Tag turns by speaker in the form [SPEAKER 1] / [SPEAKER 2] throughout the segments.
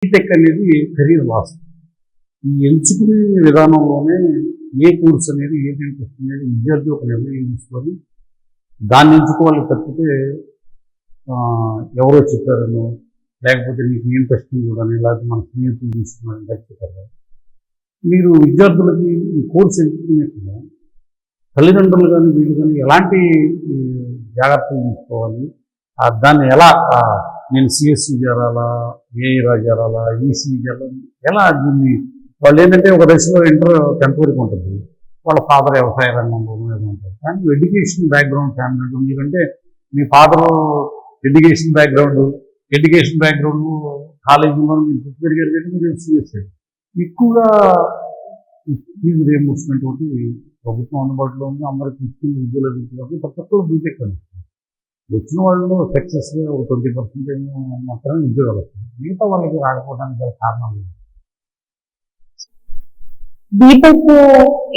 [SPEAKER 1] BTech అనేది career loss. ఈ ఎంచుకునే విధానంలోనే ఏ కోర్స్ అనేది ఏది ఇంట్రెస్ట్ అనేది విద్యార్థి ఒక నిర్ణయం తీసుకొని దాన్ని ఎంచుకోవాలి తప్పితే ఎవరో చెప్పారనో లేకపోతే నీకు ఇంట్రెస్టింగ్ చూడని లేకపోతే మన స్నేహితులు తీసుకున్నారని చెప్పారు. మీరు విద్యార్థులకి ఈ కోర్స్ ఎంచుకునేట్టుగా తల్లిదండ్రులు కానీ వీళ్ళు కానీ ఎలాంటి జాగ్రత్తలు తీసుకోవాలి, దాన్ని ఎలా నేను సిఎస్సి చేరాలా, ఏఈరా చేరాలా, ఈసీ చేరాలా, ఎలా దీన్ని వాళ్ళు ఏంటంటే ఒక దశలో 10th వరకు ఉంటుంది, వాళ్ళ ఫాదర్ వ్యవసాయ రంగంలో ఉంటుంది. కానీ ఎడ్యుకేషన్ బ్యాక్గ్రౌండ్ ఫ్యామిలీ ఉంటుంది. మీకంటే మీ ఫాదర్ ఎడ్యుకేషన్ బ్యాక్గ్రౌండ్ కాలేజీలో మీరు పుట్టి పెరిగారు కంటే మీరు సిఎస్సి ఎక్కువగా ఫీజు రియంబర్స్మెంట్ ఒకటి ప్రభుత్వం అందుబాటులో ఉంది. అందరికి ఇచ్చిన విద్యలో కాబట్టి తక్కువ బీటెక్ అని వచ్చిన వాళ్ళు సక్సెస్గా ఒక 20% మాత్రమే ఉద్యోగాలు వస్తాయి. మిగతా వాళ్ళకి రాకపోవడానికి గల కారణాలు
[SPEAKER 2] బీటెక్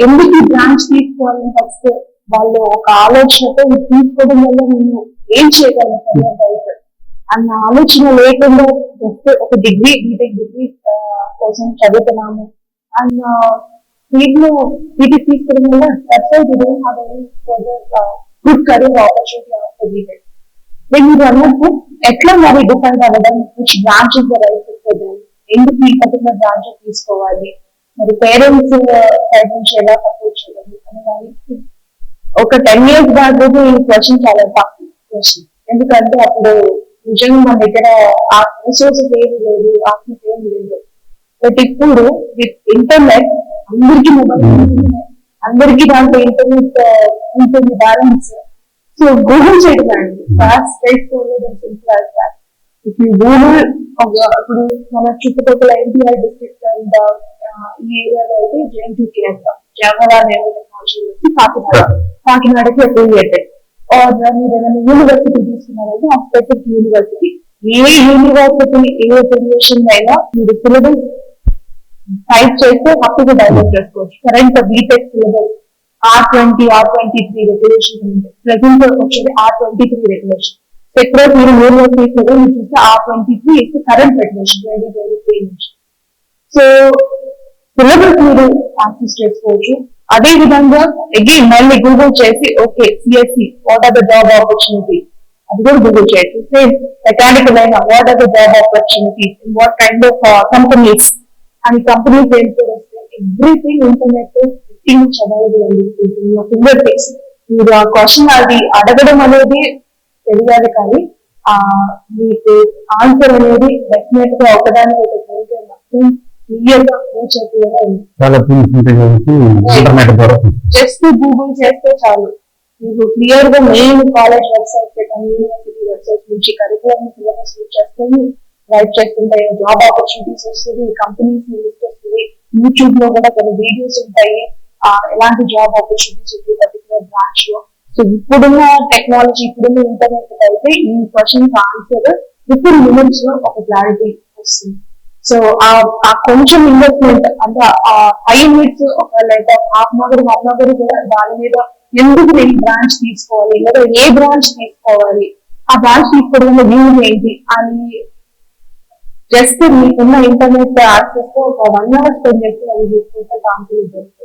[SPEAKER 2] ఎందుకు బ్రాంచ్ తీసుకోవాలని ఫస్ట్ వాళ్ళు ఒక ఆలోచనతో తీసుకోవడం వల్ల నేను ఏం చేయగలను అన్న ఆలోచన లేకుండా జస్ట్ ఒక బీటెక్ డిగ్రీ కోసం చదువుతున్నాము అన్న దీంట్లో బీటెక్ తీసుకోవడం వల్ల good career opportunity of BTech. మీరు అన్నట్టు ఎట్లా మరి డిసైడ్ అవ్వడం which branch is the right for them, ఎందుకు ఈ పర్టికులర్ బ్రాంచ్ తీసుకోవాలి, మరి పేరెంట్స్ సైడ్ నుంచి ఎలా సపోర్ట్ చేయాలి అనే దానికి ఒక 10 years బ్యాక్ ఈ క్వశ్చన్ చాలా టఫ్ క్వశ్చన్. ఎందుకంటే అప్పుడు నిజంగా మన దగ్గర ఆ రిసోర్సెస్ ఏమి లేదు, ఆఫీస్ ఏమి లేదు. బట్ ఇప్పుడు విత్ ఇంటర్నెట్ అందరికీ మొబైల్ అందరికీ దాంట్లో ఇంటర్నెట్ ఉంటుంది బ్యాలెన్స్. సో గూగుల్ చేయడానికి గూగుల్ ఇప్పుడు మన చుట్టుపక్కల ఎన్టీఆర్ డిస్ట్రిక్ట్ అండ్ ఈ ఏరియాలో అయితే JNTK అంటాం, జవహర్లాల్ నెహ్రూ టెక్నాలజీ కాకినాడకి అఫిలియేటెడ్. ఆర్ మీరు ఏదైనా యూనివర్సిటీ తీసుకున్నారంటే ఆ స్పెసిఫిక్ యూనివర్సిటీ, ఏ యూనివర్సిటీ ఏ అఫిలియేషన్ అయినా మీరు సిలబస్ టైప్ చేస్తే హ్యాపీగా డౌన్లోడ్ చేసుకోవచ్చు. Current BTech syllabus R20, R23 regulation ఉంది. ప్రెసెంట్ వచ్చేది R23 రెగ్యులేషన్. సెక్టర్ మీరు యూనివర్సిటీస్ లో మీరు చూస్తే R23 ఇస్ కరెంట్ రెగ్యులేషన్ 2023 నుంచి. సో సిలబస్ మీరు యాక్సెస్ చేసుకోవచ్చు. అదే విధంగా అగైన్ మళ్ళీ గూగుల్ చేసి okay CSC what are the job opportunity, అది కూడా గూగుల్ చేయొచ్చు. సేమ్ మెకానికల్ అయినా what are the job opportunities in what kind of companies అని కంపెనీస్ ఏంటో వస్తే ఎవ్రీథింగ్ ఇంటర్నెట్ అవైలబుల్ అండి. ఫింగర్ టిప్స్ మీరు ఆ క్వశ్చన్ అది అడగడం అనేది తెలియాలి, కానీ మీకు ఆన్సర్ అనేది డెఫినెట్ గా ఒకదానికి ఒక మొత్తం క్లియర్ గా జస్ట్ గూగుల్ చేస్తే చాలు. మీకు క్లియర్ గా మెయిన్ కాలేజ్ వెబ్సైట్ కానీ యూనివర్సిటీ వెబ్సైట్ నుంచి కరికులం సిలబస్ చేస్తే రైట్ చేస్తుంటాయి, జాబ్ ఆపర్చునిటీస్ వస్తుంది, కంపెనీస్ లిస్ట్ వస్తుంది. యూట్యూబ్ లో కూడా కొన్ని వీడియోస్ ఉంటాయి ఎలాంటి జాబ్ ఆపర్చునిటీస్ ఉంటుంది పర్టికులర్ బ్రాంచ్ లో. సో ఇప్పుడున్న టెక్నాలజీ ఇప్పుడున్న ఇంటర్నెట్ అయితే ఈ క్వశ్చన్ ఆన్సర్ విత్ మినిట్స్ లో ఒక క్లారిటీ వస్తుంది. సో ఆ కొంచెం ఇన్వెస్ట్మెంట్ అంటే ఆ 5 minutes ఒక లేదా హాఫ్ అన్ అవర్ కూడా దాని మీద ఎందుకు నేను బ్రాంచ్ తీసుకోవాలి లేదా ఏ బ్రాంచ్ తీసుకోవాలి, ఆ బ్రాంచ్ తీసుకోవడం యూజ్ ఏంటి అని జస్ట్ మీకున్న ఇంటర్నెట్ యాక్సెస్ తో ఒక 1 hour స్పెండ్ చేసి అది తీసుకుంటే కాన్ఫిడెన్స్